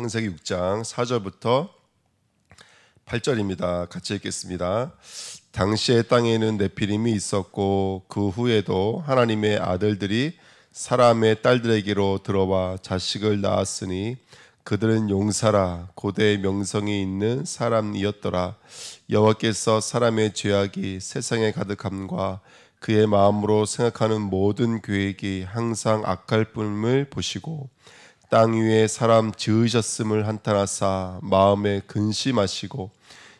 창세기 6장 4절부터 8절입니다. 같이 읽겠습니다. 당시에 땅에는 네피림이 있었고 그 후에도 하나님의 아들들이 사람의 딸들에게로 들어와 자식을 낳았으니 그들은 용사라 고대의 명성이 있는 사람이었더라. 여호와께서 사람의 죄악이 세상에 가득함과 그의 마음으로 생각하는 모든 계획이 항상 악할 뿐을 보시고 땅 위에 사람 지으셨음을 한탄하사 마음에 근심하시고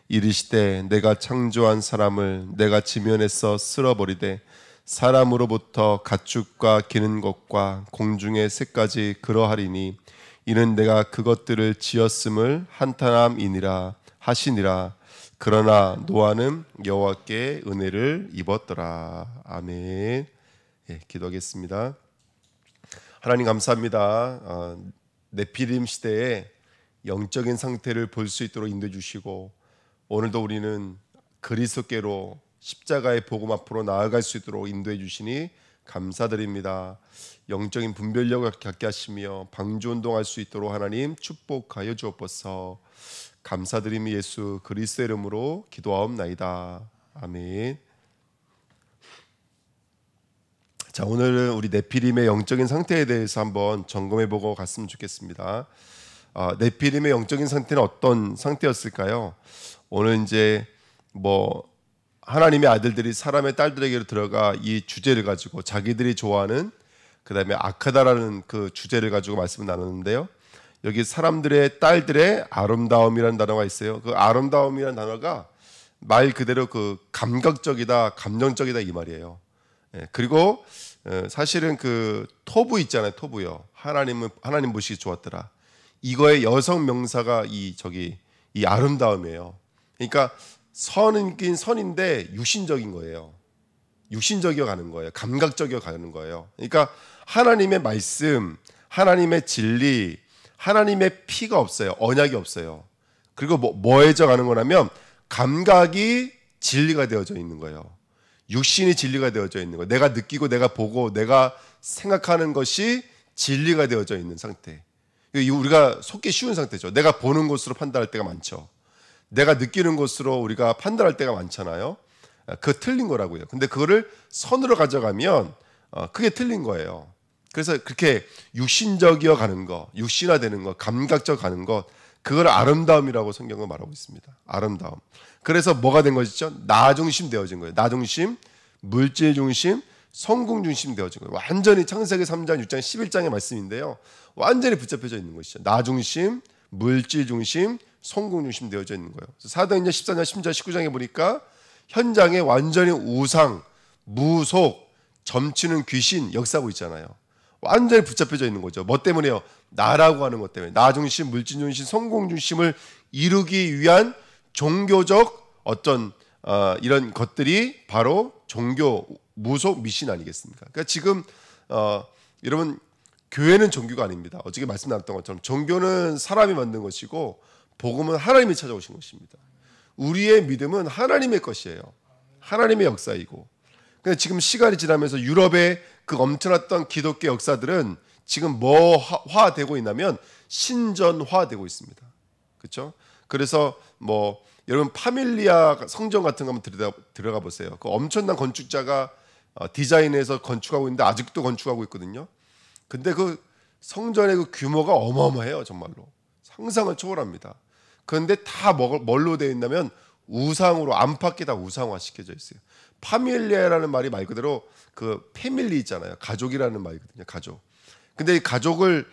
이르시되 내가 창조한 사람을 내가 지면에서 쓸어버리되 사람으로부터 가축과 기는 것과 공중의 새까지 그러하리니 이는 내가 그것들을 지었음을 한탄함이니라 하시니라. 그러나 노아는 여호와께 은혜를 입었더라. 아멘. 기도하겠습니다. 하나님 감사합니다. 네피림 시대에 영적인 상태를 볼 수 있도록 인도해 주시고 오늘도 우리는 그리스도께로 십자가의 복음 앞으로 나아갈 수 있도록 인도해 주시니 감사드립니다. 영적인 분별력을 갖게 하시며 방주운동할 수 있도록 하나님 축복하여 주옵소서. 감사드리며 예수 그리스도 이름으로 기도하옵나이다. 아멘. 자, 오늘은 우리 네피림의 영적인 상태에 대해서 한번 점검해보고 갔으면 좋겠습니다. 네피림의 영적인 상태는 어떤 상태였을까요? 오늘 이제 하나님의 아들들이 사람의 딸들에게로 들어가 이 주제를 가지고 자기들이 좋아하는 그 다음에 악하다라는 그 주제를 가지고 말씀을 나누는데요. 여기 사람들의 딸들의 아름다움이라는 단어가 있어요. 그 아름다움이라는 단어가 말 그대로 그 감각적이다, 감정적이다 이 말이에요. 그리고 사실은 그 토부 있잖아요. 토부요. 하나님 보시기 좋았더라. 이거의 여성 명사가 이 아름다움이에요. 그러니까 선이긴 선인데 육신적인 거예요. 육신적이어 가는 거예요. 감각적이어 가는 거예요. 그러니까 하나님의 말씀, 하나님의 진리, 하나님의 피가 없어요. 언약이 없어요. 그리고 뭐해져 가는 거냐면 감각이 진리가 되어져 있는 거예요. 육신이 진리가 되어져 있는 거예요. 내가 느끼고 내가 보고 내가 생각하는 것이 진리가 되어져 있는 상태. 우리가 속기 쉬운 상태죠. 내가 보는 것으로 판단할 때가 많죠. 내가 느끼는 것으로 우리가 판단할 때가 많잖아요. 그거 틀린 거라고요. 근데 그거를 선으로 가져가면 그게 틀린 거예요. 그래서 그렇게 육신적이어 가는 거, 육신화되는 거, 감각적 가는 것, 그걸 아름다움이라고 성경은 말하고 있습니다. 아름다움. 그래서 뭐가 된 것이죠? 나 중심 되어진 거예요. 나 중심, 물질 중심, 성공 중심 되어진 거예요. 완전히 창세기 3장, 6장, 11장의 말씀인데요. 완전히 붙잡혀져 있는 것이죠. 나 중심, 물질 중심, 성공 중심 되어져 있는 거예요. 사도행전 14장, 10장, 19장에 보니까 현장에 완전히 우상, 무속, 점치는 귀신 역사하고 있잖아요. 완전히 붙잡혀져 있는 거죠. 뭐 때문에요? 나라고 하는 것 때문에. 나 중심, 물질 중심, 성공 중심을 이루기 위한 종교적 어떤 이런 것들이 바로 종교, 무속, 미신 아니겠습니까? 그러니까 지금 여러분 교회는 종교가 아닙니다. 어저께 말씀 나눴던 것처럼 종교는 사람이 만든 것이고 복음은 하나님이 찾아오신 것입니다. 우리의 믿음은 하나님의 것이에요. 하나님의 역사이고. 근데 지금 시간이 지나면서 유럽의 그 엄청났던 기독교 역사들은 지금 뭐화되고 있냐면 신전화되고 있습니다. 그렇죠? 그래서 여러분 파밀리아 성전 같은 거 한번 들어가 보세요. 그 엄청난 건축자가 디자인해서 건축하고 있는데 아직도 건축하고 있거든요. 근데 그 성전의 그 규모가 어마어마해요. 정말로 상상을 초월합니다. 그런데 다 뭘로 되어 있냐면 우상으로 안팎이 다 우상화 시켜져 있어요. 파밀리아라는 말이 말 그대로 그 패밀리 있잖아요. 가족이라는 말이거든요. 가족. 근데 이 가족을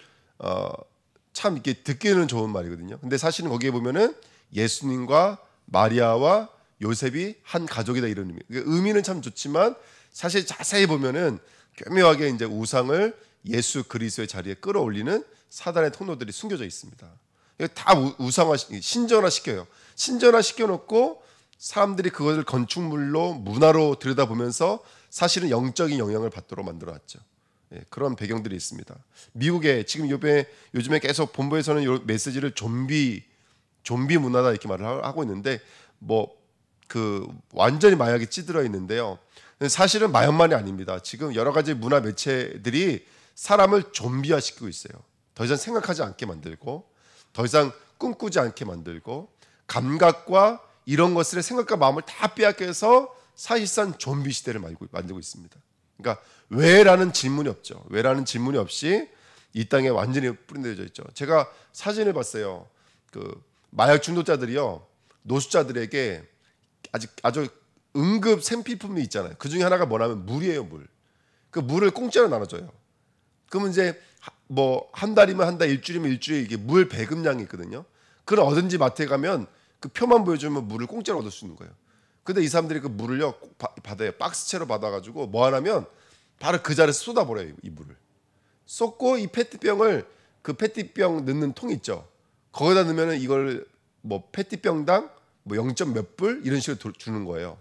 참 이렇게 듣기는 좋은 말이거든요. 근데 사실은 거기에 보면은 예수님과 마리아와 요셉이 한 가족이다 이런 의미. 의미는 참 좋지만 사실 자세히 보면은 교묘하게 이제 우상을 예수 그리스도의 자리에 끌어올리는 사단의 통로들이 숨겨져 있습니다. 다 우상화, 신전화 시켜요. 신전화 시켜놓고 사람들이 그것을 건축물로 문화로 들여다보면서 사실은 영적인 영향을 받도록 만들어놨죠. 그런 배경들이 있습니다. 미국에 지금 요즘에 계속 본부에서는 이 메시지를 좀비 문화다 이렇게 말을 하고 있는데 완전히 마약이 찌들어 있는데요. 사실은 마약만이 아닙니다. 지금 여러 가지 문화 매체들이 사람을 좀비화 시키고 있어요. 더 이상 생각하지 않게 만들고 더 이상 꿈꾸지 않게 만들고 감각과 이런 것들의 생각과 마음을 다 빼앗겨서 사실상 좀비 시대를 만들고 있습니다. 그러니까 왜라는 질문이 없죠. 왜라는 질문이 없이 이 땅에 완전히 뿌리내려져 있죠. 제가 사진을 봤어요. 그 마약 중독자들이요, 노숙자들에게 아주 응급 생필품이 있잖아요. 그 중에 하나가 뭐냐면 물이에요, 물. 그 물을 공짜로 나눠줘요. 그러면 이제 뭐 한 달이면 한 달, 일주일이면 일주일, 이게 물 배급량이 있거든요. 그럼 어딘지 마트에 가면 그 표만 보여주면 물을 공짜로 얻을 수 있는 거예요. 근데 이 사람들이 그 물을요 받아요. 박스채로 받아가지고 뭐 하냐면 바로 그 자리에서 쏟아버려요. 이 물을 쏟고 이 페트병을, 그 페트병 넣는 통 있죠, 거기다 넣으면은 이걸 뭐 페트병당 뭐 0. 몇 불 이런 식으로 주는 거예요.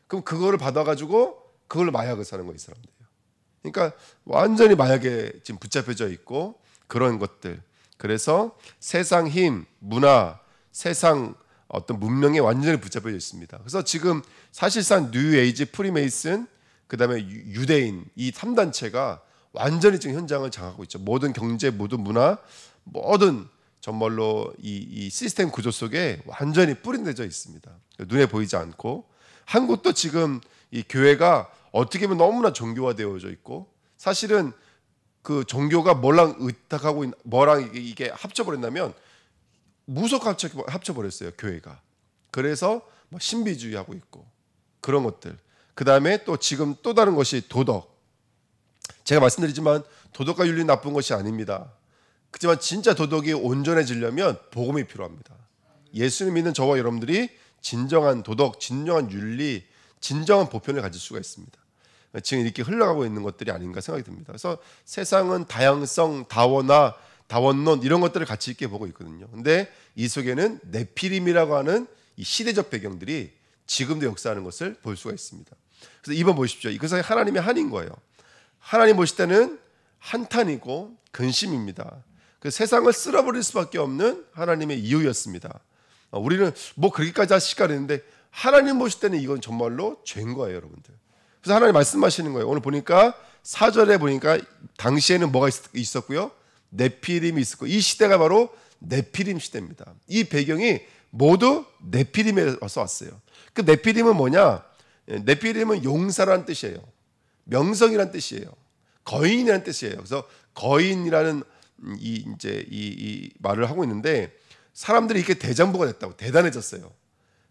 그럼 그거를 받아가지고 그걸로 마약을 사는 거예요, 이 사람들이. 그러니까 완전히 마약에 지금 붙잡혀져 있고 그런 것들. 그래서 세상 힘, 문화, 세상 어떤 문명에 완전히 붙잡혀져 있습니다. 그래서 지금 사실상 뉴에이지, 프리메이슨, 그다음에 유대인, 이 3단체가 완전히 지금 현장을 장악하고 있죠. 모든 경제, 모든 문화, 모든 정말로 이 시스템 구조 속에 완전히 뿌리내져 있습니다. 눈에 보이지 않고. 한국도 지금 이 교회가 어떻게 보면 너무나 종교화되어져 있고, 사실은 그 종교가 뭐랑 의탁하고 뭐랑 이게 합쳐버린다면 무속 합쳐버렸어요, 교회가. 그래서 뭐 신비주의하고 있고 그런 것들. 그 다음에 또 지금 또 다른 것이 도덕. 제가 말씀드리지만 도덕과 윤리 나쁜 것이 아닙니다. 그렇지만 진짜 도덕이 온전해지려면 복음이 필요합니다. 예수를 믿는 저와 여러분들이 진정한 도덕, 진정한 윤리, 진정한 보편을 가질 수가 있습니다. 지금 이렇게 흘러가고 있는 것들이 아닌가 생각이 듭니다. 그래서 세상은 다양성, 다원론 이런 것들을 같이 있게 보고 있거든요. 근데 이 속에는 네피림이라고 하는 이 시대적 배경들이 지금도 역사하는 것을 볼 수가 있습니다. 그래서 이번 보십시오. 이것은 하나님의 한인 거예요. 하나님 보실 때는 한탄이고 근심입니다. 그 세상을 쓸어버릴 수밖에 없는 하나님의 이유였습니다. 우리는 뭐 그렇게까지 하실까 그랬는데 하나님 보실 때는 이건 정말로 죄인 거예요, 여러분들. 그래서 하나님 말씀하시는 거예요. 오늘 보니까 4절에 보니까 당시에는 뭐가 있었고요, 네피림이 있었고, 이 시대가 바로 네피림 시대입니다. 이 배경이 모두 네피림에서 왔어요. 그 네피림은 뭐냐? 네피림은 용사라는 뜻이에요. 명성이라는 뜻이에요. 거인이라는 뜻이에요. 그래서 거인이라는 이 말을 하고 있는데, 사람들이 이렇게 대장부가 됐다고, 대단해졌어요.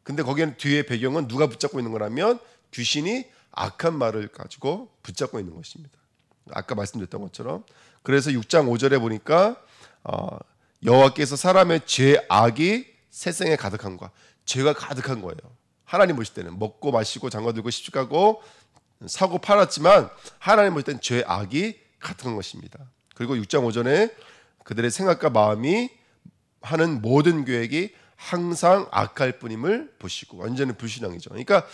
근데 거기에는 뒤에 배경은 누가 붙잡고 있는 거라면 귀신이 악한 말을 가지고 붙잡고 있는 것입니다. 아까 말씀드렸던 것처럼. 그래서 6장 5절에 보니까 여호와께서 사람의 죄악이 세상에 가득한과, 죄가 가득한 거예요. 하나님 보실 때는 먹고 마시고 장가들고 시집가고 사고 팔았지만 하나님 보실 때는 죄악이 가득한 것입니다. 그리고 6장 5절에 그들의 생각과 마음이 하는 모든 계획이 항상 악할 뿐임을 보시고, 완전히 불신앙이죠. 그러니까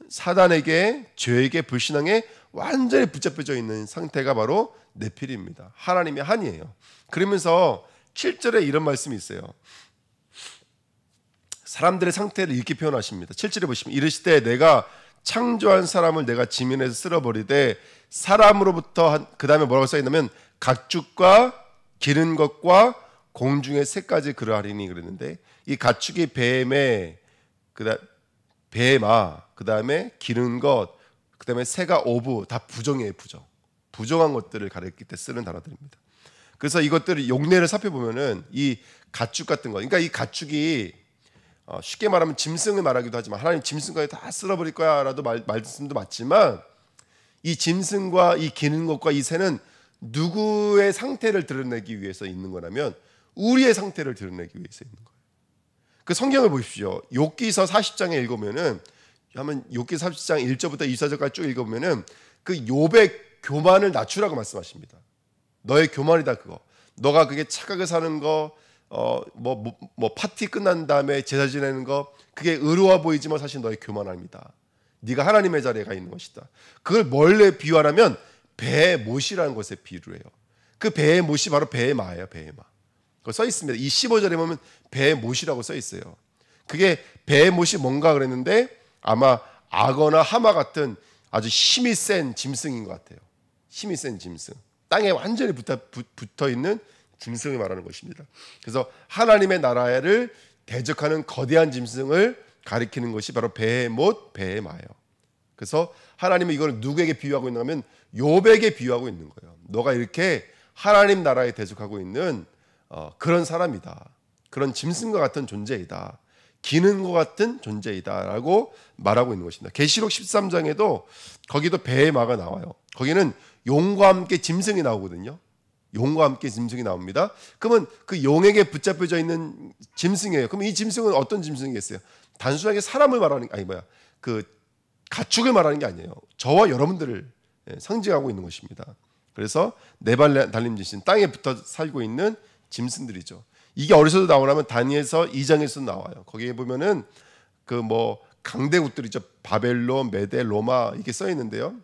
사단에게, 죄에게, 불신앙에 완전히 붙잡혀져 있는 상태가 바로 네피림입니다. 하나님의 한이에요. 그러면서 7절에 이런 말씀이 있어요. 사람들의 상태를 이렇게 표현하십니다. 7절에 보시면 이르시되 내가 창조한 사람을 내가 지면에서 쓸어버리되 사람으로부터, 그 다음에 뭐라고 써있냐면 가축과 기른 것과 공중의 새까지 그러하리니 그랬는데, 이 가축이 뱀에, 뱀아, 그 다음에 기른 것, 그 다음에 새가 오부, 다 부정이에요. 부정한 것들을 가리킬 때 쓰는 단어들입니다. 그래서 이것들을 용례를 살펴보면은 이 가축 같은 거, 그러니까 이 가축이 쉽게 말하면 짐승을 말하기도 하지만, 하나님 짐승까지 다 쓸어버릴 거야라도 말씀도 맞지만, 이 짐승과 이 기는 것과 이 새는 누구의 상태를 드러내기 위해서 있는 거라면 우리의 상태를 드러내기 위해서 있는 거예요. 그 성경을 보십시오. 욥기서 40장에 읽으면은, 한번 욥기 40장 1절부터 24절까지 쭉 읽으면은 그 욥의 교만을 낮추라고 말씀하십니다. 너의 교만이다 그거. 너가 그게 착하게 사는 거, 뭐 파티 끝난 다음에 제사 지내는 거, 그게 의로워 보이지만 사실 너의 교만함이다. 네가 하나님의 자리에 가 있는 것이다. 그걸 뭘로 비유하냐면 배의 못이라는 것에 비유를 해요. 그 배의 못이 바로 배의 마예요. 배의 마. 그거 써 있습니다. 이 15절에 보면 배의 못이라고 써 있어요. 그게 배의 못이 뭔가 그랬는데 아마 악어나 하마 같은 아주 힘이 센 짐승인 것 같아요. 힘이 센 짐승. 땅에 완전히 붙어 있는 짐승을 말하는 것입니다. 그래서 하나님의 나라를 대적하는 거대한 짐승을 가리키는 것이 바로 베헤못, 베헤마예요. 그래서 하나님은 이걸 누구에게 비유하고 있는가 하면 욥에게 비유하고 있는 거예요. 너가 이렇게 하나님 나라에 대적하고 있는 그런 사람이다. 그런 짐승과 같은 존재이다. 기는과 같은 존재이다라고 말하고 있는 것입니다. 계시록 13장에도 거기도 베헤마가 나와요. 거기는 용과 함께 짐승이 나오거든요. 용과 함께 짐승이 나옵니다. 그러면 그 용에게 붙잡혀져 있는 짐승이에요. 그럼 이 짐승은 어떤 짐승이겠어요? 단순하게 사람을 말하는 게 그 가축을 말하는 게 아니에요. 저와 여러분들을 상징하고 있는 것입니다. 그래서 네 발 달린 짐승, 땅에 붙어 살고 있는 짐승들이죠. 이게 어디서도 나오냐면 다니엘서 2장에서 나와요. 거기에 보면은 그 뭐 강대국들이죠. 바벨론, 메데, 로마 이렇게 써 있는데요.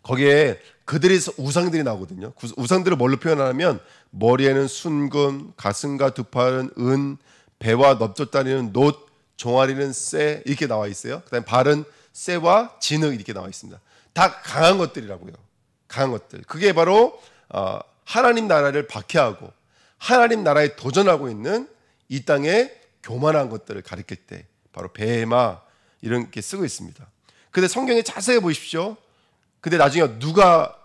거기에 그들의 우상들이 나오거든요. 우상들을 뭘로 표현하냐면 머리에는 순금, 가슴과 두 팔은 은, 배와 넓적다리는 놋, 종아리는 쇠 이렇게 나와 있어요. 그다음에 발은 쇠와 진흙 이렇게 나와 있습니다. 다 강한 것들이라고요. 강한 것들. 그게 바로 하나님 나라를 박해하고 하나님 나라에 도전하고 있는 이 땅의 교만한 것들을 가리킬 때 바로 베헤마 이렇게 쓰고 있습니다. 근데 성경에 자세히 보십시오. 근데 나중에 누가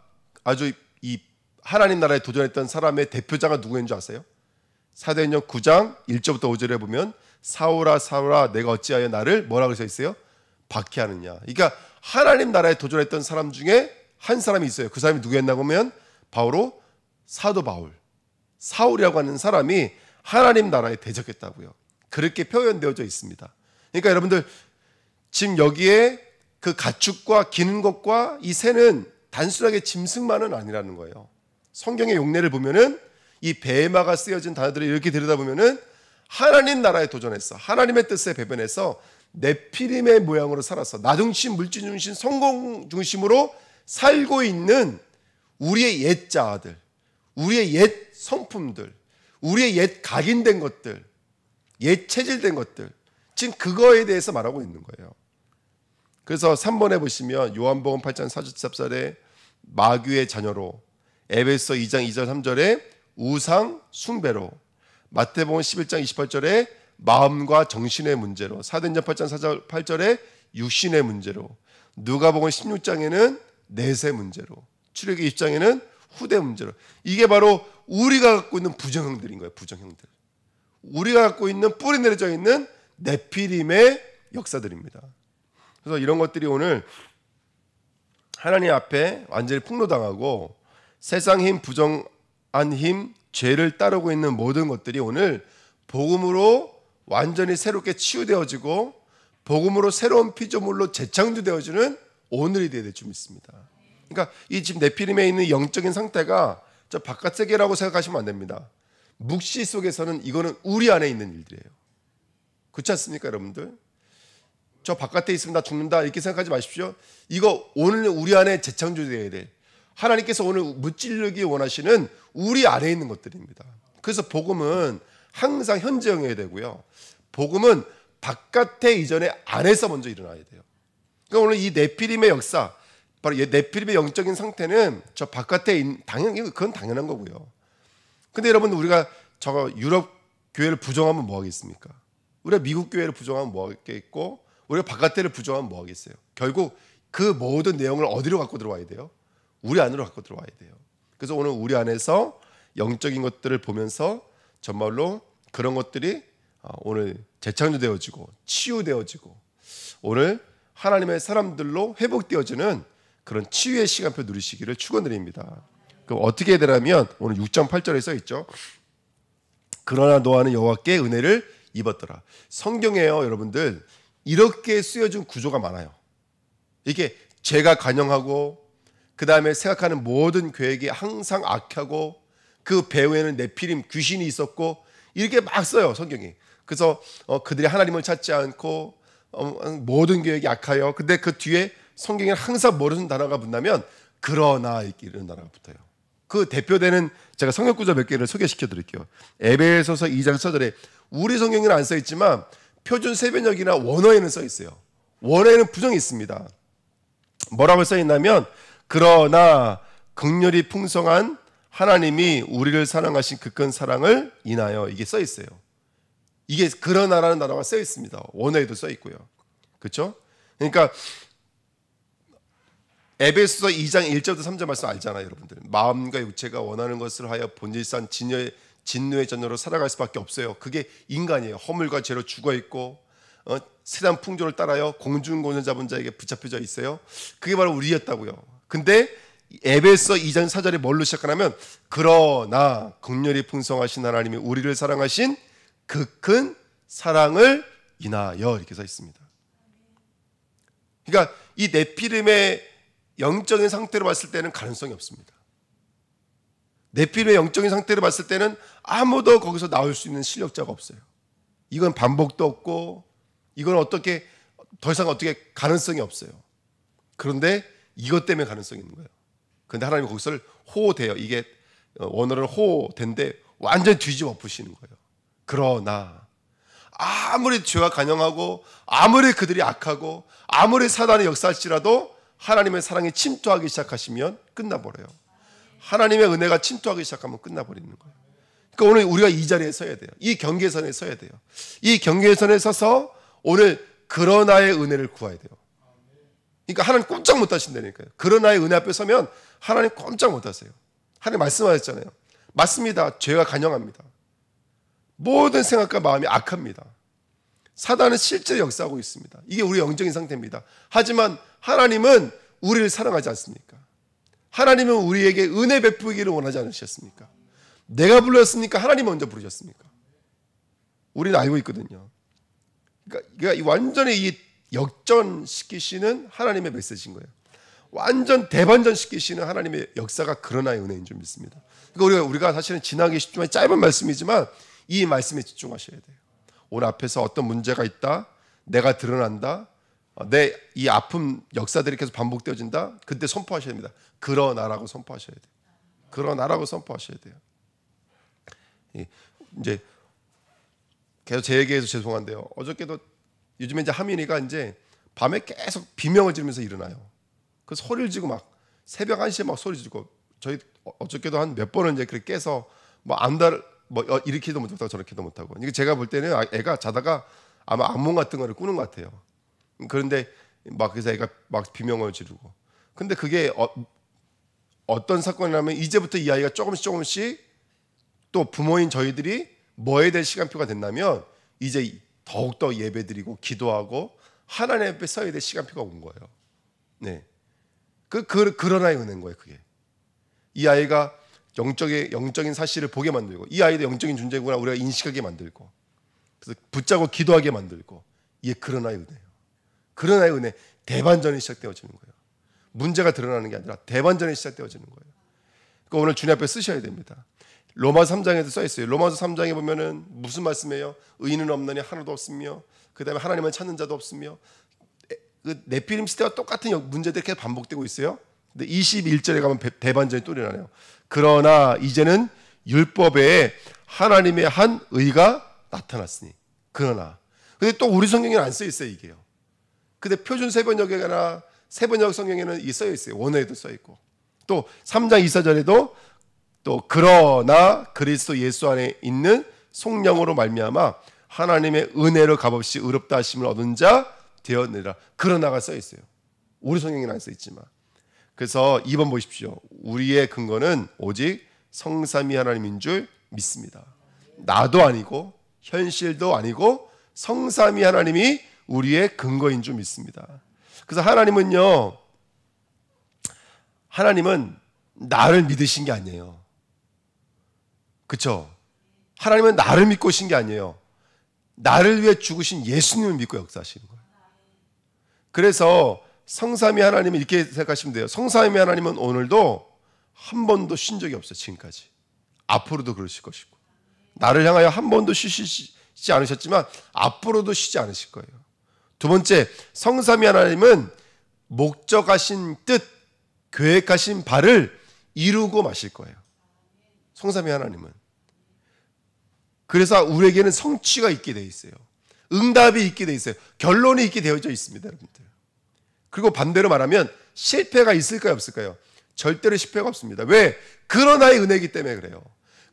아주 이 하나님 나라에 도전했던 사람의 대표자가 누구인 줄 아세요? 사도행전 9장 1절부터 5절에 보면 사울아 사울아 내가 어찌하여 나를 뭐라고 써 있어요? 박해하느냐. 그러니까 하나님 나라에 도전했던 사람 중에 한 사람이 있어요. 그 사람이 누구였나 보면 바로 사도 바울, 사울이라고 하는 사람이 하나님 나라에 대적했다고요. 그렇게 표현되어져 있습니다. 그러니까 여러분들 지금 여기에 그 가축과 기는 것과 이 새는 단순하게 짐승만은 아니라는 거예요. 성경의 용례를 보면은 이 베헤마가 쓰여진 단어들을 이렇게 들여다보면은 하나님 나라에 도전했어. 하나님의 뜻에 배변해서 네피림의 모양으로 살았어. 나 중심, 물질 중심, 성공 중심으로 살고 있는 우리의 옛 자아들, 우리의 옛 성품들, 우리의 옛 각인된 것들, 옛 체질된 것들, 지금 그거에 대해서 말하고 있는 거예요. 그래서 3번에 보시면 요한복음 8장 44절에 마귀의 자녀로, 에베소 2장 2절 3절에 우상 숭배로, 마태복음 11장 28절에 마음과 정신의 문제로, 사도행전 8장 4절 8절에 육신의 문제로, 누가복음 16장에는 내세 문제로, 출애굽기 20장에는 후대 문제로. 이게 바로 우리가 갖고 있는 부정형들인 거예요. 부정형들. 우리가 갖고 있는 뿌리 내려져 있는 네피림의 역사들입니다. 그래서 이런 것들이 오늘 하나님 앞에 완전히 폭로당하고 세상 힘, 부정한 힘, 죄를 따르고 있는 모든 것들이 오늘 복음으로 완전히 새롭게 치유되어지고 복음으로 새로운 피조물로 재창조되어지는 오늘이 되어야 될 줄 믿습니다. 그러니까 이 지금 네피림에 있는 영적인 상태가 저 바깥 세계라고 생각하시면 안 됩니다. 묵시 속에서는 이거는 우리 안에 있는 일들이에요. 그렇지 않습니까, 여러분들? 저 바깥에 있으면 나 죽는다 이렇게 생각하지 마십시오. 이거 오늘 우리 안에 재창조되어야 될, 하나님께서 오늘 무찌르기 원하시는 우리 안에 있는 것들입니다. 그래서 복음은 항상 현재형이어야 되고요. 복음은 바깥에 이전에 안에서 먼저 일어나야 돼요. 그러니까 오늘 이 네피림의 역사, 바로 네피림의 영적인 상태는 저 바깥에 당연히 그건 당연한 거고요. 근데 여러분, 우리가 저 유럽 교회를 부정하면 뭐 하겠습니까? 우리가 미국 교회를 부정하면 뭐 하겠고, 우리가 바깥에를 부정하면 뭐 하겠어요? 결국 그 모든 내용을 어디로 갖고 들어와야 돼요? 우리 안으로 갖고 들어와야 돼요. 그래서 오늘 우리 안에서 영적인 것들을 보면서 정말로 그런 것들이 오늘 재창조되어지고 치유되어지고 오늘 하나님의 사람들로 회복되어지는 그런 치유의 시간표 누리시기를 축원드립니다. 그럼 어떻게 해야 되냐면 오늘 6장 8절에 써 있죠. 그러나 노아는 여호와께 은혜를 입었더라. 성경에요, 여러분들, 이렇게 쓰여진 구조가 많아요. 이게 죄가 관영하고 그 다음에 생각하는 모든 계획이 항상 악하고 그 배후에는 네피림 귀신이 있었고 이렇게 막 써요, 성경이. 그래서 그들이 하나님을 찾지 않고 모든 계획이 악하여. 근데 그 뒤에 성경에 항상 모르는 단어가 붙나면 그러나 이런 단어가 붙어요. 그 대표되는 제가 성경 구절 몇 개를 소개시켜 드릴게요. 에베소서 2장 4절에 우리 성경에는 안 써 있지만 표준 세변역이나 원어에는 써 있어요. 원어에는 부정이 있습니다. 뭐라고 써 있냐면 그러나 긍휼이 풍성한 하나님이 우리를 사랑하신 그 큰 사랑을 인하여, 이게 써 있어요. 이게 그러나라는 단어가 써 있습니다. 원어에도 써 있고요. 그렇죠? 그러니까 에베소서 2장 1절부터 3절 말씀 알잖아요, 여러분들. 마음과 육체가 원하는 것을 하여 본질상 진노의 전으로 살아갈 수밖에 없어요. 그게 인간이에요. 허물과 죄로 죽어 있고 세상 풍조를 따라요 공중권을 잡은 자에게 붙잡혀져 있어요. 그게 바로 우리였다고요. 근데 에베소 2장 4절에 뭘로 시작하냐면 그러나 긍휼이 풍성하신 하나님이 우리를 사랑하신 그 큰 사랑을 인하여, 이렇게 써 있습니다. 그러니까 이 네피림의 영적인 상태로 봤을 때는 가능성이 없습니다. 네피림의 영적인 상태로 봤을 때는 아무도 거기서 나올 수 있는 실력자가 없어요. 이건 반복도 없고 이건 어떻게 더 이상 어떻게 가능성이 없어요. 그런데 이것 때문에 가능성이 있는 거예요. 그런데 하나님이 거기서 호호돼요. 이게 원어는 호호된데 완전히 뒤집어 엎으시는 거예요. 그러나 아무리 죄가 간영하고 아무리 그들이 악하고 아무리 사단의 역사할지라도 하나님의 사랑이 침투하기 시작하시면 끝나버려요. 하나님의 은혜가 침투하기 시작하면 끝나버리는 거예요. 그러니까 오늘 우리가 이 자리에 서야 돼요. 이 경계선에 서야 돼요. 이 경계선에 서서 오늘 그러나의 은혜를 구해야 돼요. 그러니까 하나님 꼼짝 못 하신다니까요. 그러나의 은혜 앞에 서면 하나님 꼼짝 못 하세요. 하나님 말씀하셨잖아요. 맞습니다. 죄가 간영합니다. 모든 생각과 마음이 악합니다. 사단은 실제로 역사하고 있습니다. 이게 우리 영적인 상태입니다. 하지만 하나님은 우리를 사랑하지 않습니까? 하나님은 우리에게 은혜 베푸기를 원하지 않으셨습니까? 내가 불렀으니까 하나님 먼저 부르셨습니까? 우리는 알고 있거든요. 그러니까 완전히 이 역전시키시는 하나님의 메시지인 거예요. 완전 대반전시키시는 하나님의 역사가 그러나의 은혜인 줄 믿습니다. 그러니까 우리가 사실은 지나기 쉽지만 짧은 말씀이지만 이 말씀에 집중하셔야 돼요. 오늘 앞에서 어떤 문제가 있다, 내가 드러난다, 내 이 아픔 역사들이 계속 반복되어진다, 그때 선포하셔야 됩니다. 그러나라고 선포하셔야 돼요. 그러나라고 선포하셔야 돼요. 이제 계속 제 얘기해서 죄송한데요. 어저께도 요즘에 이제 하민이가 이제 밤에 계속 비명을 지르면서 일어나요. 그 소리를 지르고 막 새벽 1시에 막 소리 지르고, 저희 어저께도 한 몇 번은 이제 그렇게 깨서 뭐 안달 뭐 이렇게도 못하고 저렇게도 못하고. 이게 제가 볼 때는 애가 자다가 아마 악몽 같은 거를 꾸는 것 같아요. 그런데 막 그래서 애가 막 비명을 지르고. 근데 그게 어떤 사건이냐면 이제부터 이 아이가 조금씩 또 부모인 저희들이 뭐에 대해 시간표가 된다면 이제 더욱더 예배드리고 기도하고 하나님 앞에 서야 될 시간표가 온 거예요. 네. 그러나의 은혜인 거예요, 그게. 이 아이가 영적인 사실을 보게 만들고, 이 아이도 영적인 존재구나 우리가 인식하게 만들고, 그래서 붙잡고 기도하게 만들고, 이게 그러나의 은혜예요. 그러나의 은혜, 대반전이 시작되어지는 거예요. 문제가 드러나는 게 아니라 대반전이 시작되어지는 거예요. 그러니까 오늘 주님 앞에 쓰셔야 됩니다. 로마서 3장에도 써 있어요. 로마서 3장에 보면은 무슨 말씀이에요? 의인은 없느니 하나도 없으며, 그 다음에 하나님은 찾는 자도 없으며, 그 네피림 시대와 똑같은 문제들이 계속 반복되고 있어요. 근데 21절에 가면 대반전이 또 일어나요. 그러나 이제는 율법에 하나님의 한 의가 나타났으니. 그러나. 근데 또 우리 성경에는 안 써 있어요, 이게요. 근데 표준 세번역이나 세번역 성경에는 이 써 있어요. 원어에도 써 있고. 또 3장 24절에도 또 그러나 그리스도 예수 안에 있는 성령으로 말미암아 하나님의 은혜로 값없이 의롭다 하심을 얻은 자 되었느니라. 그러나가 써 있어요. 우리 성경에는 안 써 있지만. 그래서 2번 보십시오. 우리의 근거는 오직 성삼위 하나님인 줄 믿습니다. 나도 아니고 현실도 아니고 성삼위 하나님이 우리의 근거인 줄 믿습니다. 그래서 하나님은 나를 믿으신 게 아니에요. 그렇죠? 하나님은 나를 믿고 오신 게 아니에요. 나를 위해 죽으신 예수님을 믿고 역사하시는 거예요. 그래서 성삼위 하나님은 이렇게 생각하시면 돼요. 성삼위 하나님은 오늘도 한 번도 쉰 적이 없어요. 지금까지. 앞으로도 그러실 것이고, 나를 향하여 한 번도 쉬지 않으셨지만 앞으로도 쉬지 않으실 거예요. 두 번째, 성삼위 하나님은 목적하신 뜻, 계획하신 바를 이루고 마실 거예요. 성삼위 하나님은. 그래서 우리에게는 성취가 있게 되어 있어요. 응답이 있게 되어 있어요. 결론이 있게 되어져 있습니다, 여러분들. 그리고 반대로 말하면 실패가 있을까요, 없을까요? 절대로 실패가 없습니다. 왜? 그러나의 은혜이기 때문에 그래요.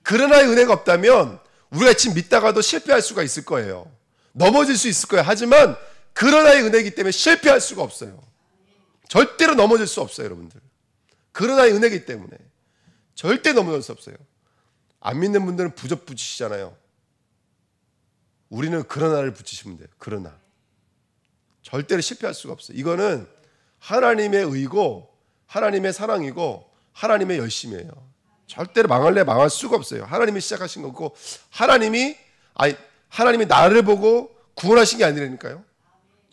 그러나의 은혜가 없다면 우리가 지금 믿다가도 실패할 수가 있을 거예요. 넘어질 수 있을 거예요. 하지만 그러나의 은혜이기 때문에 실패할 수가 없어요. 절대로 넘어질 수 없어요, 여러분들. 그러나의 은혜이기 때문에 절대 넘어질 수 없어요. 안 믿는 분들은 부적 붙이시잖아요. 우리는 그러나를 붙이시면 돼요. 그러나 절대로 실패할 수가 없어요. 이거는 하나님의 의고 하나님의 사랑이고 하나님의 열심이에요. 절대로 망할래 망할 수가 없어요. 하나님이 시작하신 거고 하나님이 나를 보고 구원하신 게 아니라니까요.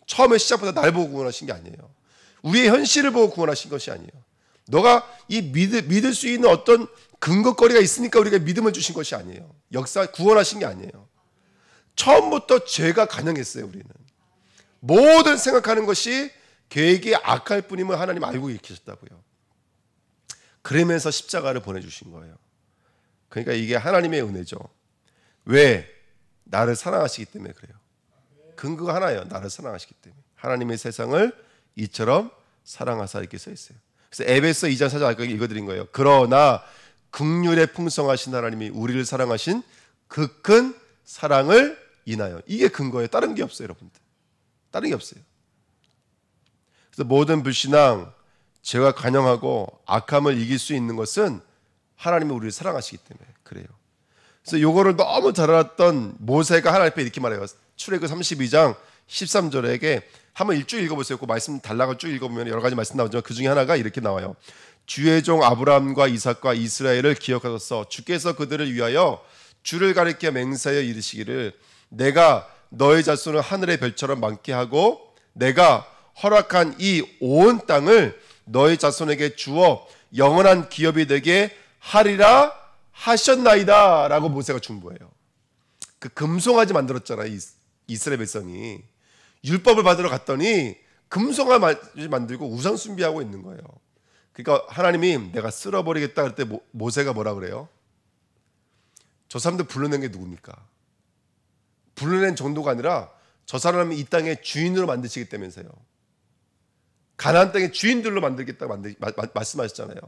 처음에 시작부터 나를 보고 구원하신 게 아니에요. 우리의 현실을 보고 구원하신 것이 아니에요. 너가 이 믿을 수 있는 어떤 근거거리가 있으니까 우리가 믿음을 주신 것이 아니에요. 역사 구원하신 게 아니에요. 처음부터 죄가 간영했어요. 우리는 모든 생각하는 것이 계획이 악할 뿐임을 하나님 알고 계셨다고요. 그러면서 십자가를 보내주신 거예요. 그러니까 이게 하나님의 은혜죠. 왜? 나를 사랑하시기 때문에 그래요. 근거가 하나예요. 나를 사랑하시기 때문에. 하나님의 세상을 이처럼 사랑하사 이렇게 써 있어요. 그래서 에베소 2장 4절 아까 읽어드린 거예요. 그러나 긍휼에 풍성하신 하나님이 우리를 사랑하신 그 큰 사랑을 인하여. 이게 근거예요. 다른 게 없어요, 여러분들. 다른 게 없어요. 그래서 모든 불신앙, 죄가 간영하고 악함을 이길 수 있는 것은 하나님이 우리를 사랑하시기 때문에 그래요. 그래서 요거를 너무 잘 알았던 모세가 하나님 앞에 이렇게 말해요. 출애굽 32장 13절에게 한번 일쭉 읽어보세요. 그 말씀 단락을 쭉 읽어보면 여러 가지 말씀 나오지만 그 중에 하나가 이렇게 나와요. 주의 종 아브라함과 이삭과 이스라엘을 기억하소서. 주께서 그들을 위하여 주를 가리켜 맹세하여 이르시기를 내가 너의 자손을 하늘의 별처럼 많게 하고 내가 허락한 이 온 땅을 너의 자손에게 주어 영원한 기업이 되게 하리라 하셨나이다 라고 모세가 중보해요. 그 금송아지 만들었잖아요. 이스라엘 백성이 율법을 받으러 갔더니 금송아지 만들고 우상 숭배하고 있는 거예요. 그러니까 하나님이 내가 쓸어버리겠다 할 때 모세가 뭐라 그래요? 저 사람들 불러낸 게 누굽니까? 불러낸 정도가 아니라 저 사람이 이 땅의 주인으로 만드시기 때문에요. 가나안 땅의 주인들로 만들겠다고 말씀하셨잖아요.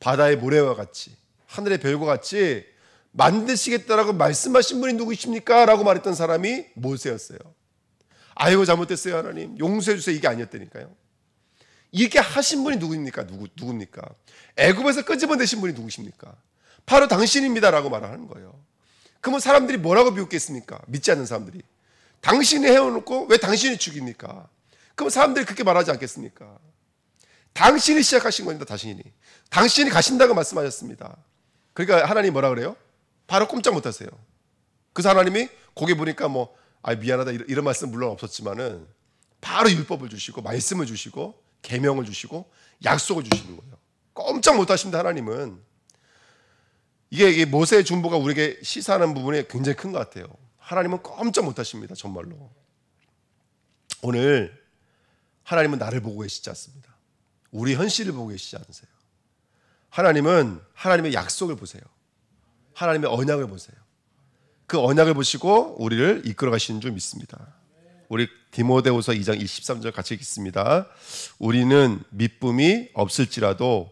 바다의 모래와 같이 하늘의 별과 같이 만드시겠다라고 말씀하신 분이 누구십니까? 라고 말했던 사람이 모세였어요. 아이고 잘못됐어요 하나님 용서해 주세요 이게 아니었다니까요. 이렇게 하신 분이 누구입니까? 누굽니까? 애굽에서 끄집어내신 분이 누구십니까? 바로 당신입니다라고 말하는 거예요. 그러면 사람들이 뭐라고 비웃겠습니까? 믿지 않는 사람들이. 당신이 해놓고 왜 당신이 죽입니까? 그럼 사람들이 그렇게 말하지 않겠습니까? 당신이 시작하신 겁니다. 당신이 가신다고 말씀하셨습니다. 그러니까 하나님이 뭐라 그래요? 바로 꼼짝 못하세요. 그래서 하나님이 고개 보니까 미안하다 이런 말씀 물론 없었지만은 바로 율법을 주시고 말씀을 주시고 계명을 주시고 약속을 주시는 거예요. 꼼짝 못하십니다. 하나님은. 이게 모세의 중보가 우리에게 시사하는 부분이 굉장히 큰 것 같아요. 하나님은 꼼짝 못하십니다. 정말로. 오늘 하나님은 나를 보고 계시지 않습니다. 우리 현실을 보고 계시지 않으세요. 하나님은 하나님의 약속을 보세요. 하나님의 언약을 보세요. 그 언약을 보시고 우리를 이끌어 가시는 줄 믿습니다. 우리 디모데후서 2장 23절 같이 읽겠습니다. 우리는 미쁨이 없을지라도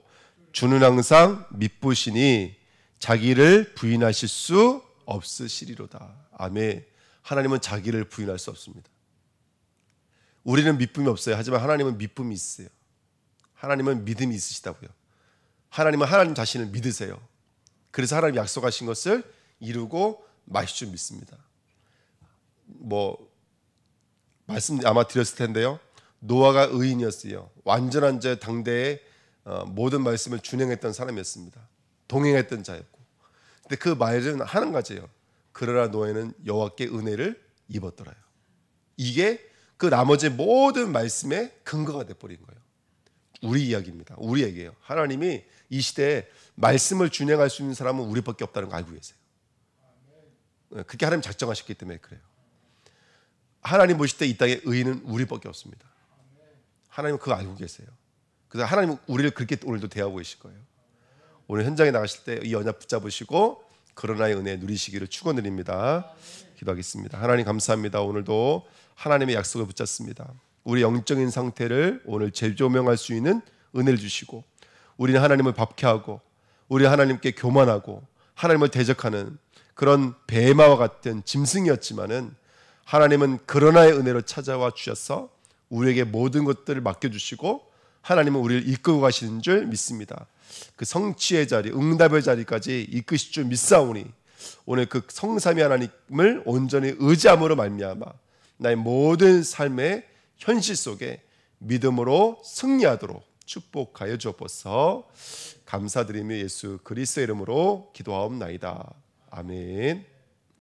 주는 항상 미쁘시니 자기를 부인하실 수 없으시리로다. 아멘. 하나님은 자기를 부인할 수 없습니다. 우리는 미쁨이 없어요. 하지만 하나님은 미쁨이 있으세요. 하나님은 믿음이 있으시다고요. 하나님은 하나님 자신을 믿으세요. 그래서 하나님 약속하신 것을 이루고 마실 줄 믿습니다. 말씀 아마 드렸을 텐데요. 노아가 의인이었어요. 완전한 자 당대의 모든 말씀을 준행했던 사람이었습니다. 동행했던 자였고. 근데 그 말은 한 가지예요. 그러나 노아는 여호와께 은혜를 입었더라요. 이게 그 나머지 모든 말씀의 근거가 돼버린 거예요. 우리 이야기입니다. 우리 얘기예요. 하나님이 이 시대에 말씀을 준행할 수 있는 사람은 우리밖에 없다는 거 알고 계세요. 그렇게 하나님 작정하셨기 때문에 그래요. 하나님 보실 때 이 땅에 의인은 우리밖에 없습니다. 하나님은 그거 알고 계세요. 그래서 하나님은 우리를 그렇게 오늘도 대하고 계실 거예요. 오늘 현장에 나가실 때 이 언약 붙잡으시고 그러나의 은혜 누리시기를 축원드립니다. 기도하겠습니다. 하나님 감사합니다. 오늘도 하나님의 약속을 붙잡습니다. 우리 영적인 상태를 오늘 재조명할 수 있는 은혜를 주시고 우리는 하나님을 박해하고 우리 하나님께 교만하고 하나님을 대적하는 그런 배마와 같은 짐승이었지만은 하나님은 그러나의 은혜로 찾아와 주셔서 우리에게 모든 것들을 맡겨주시고 하나님은 우리를 이끌고 가시는 줄 믿습니다. 그 성취의 자리, 응답의 자리까지 이끄실 줄 믿사오니 오늘 그 성삼위 하나님을 온전히 의지함으로 말미암아 나의 모든 삶의 현실 속에 믿음으로 승리하도록 축복하여 주옵소서. 감사드리며 예수 그리스도의 이름으로 기도하옵나이다. 아멘.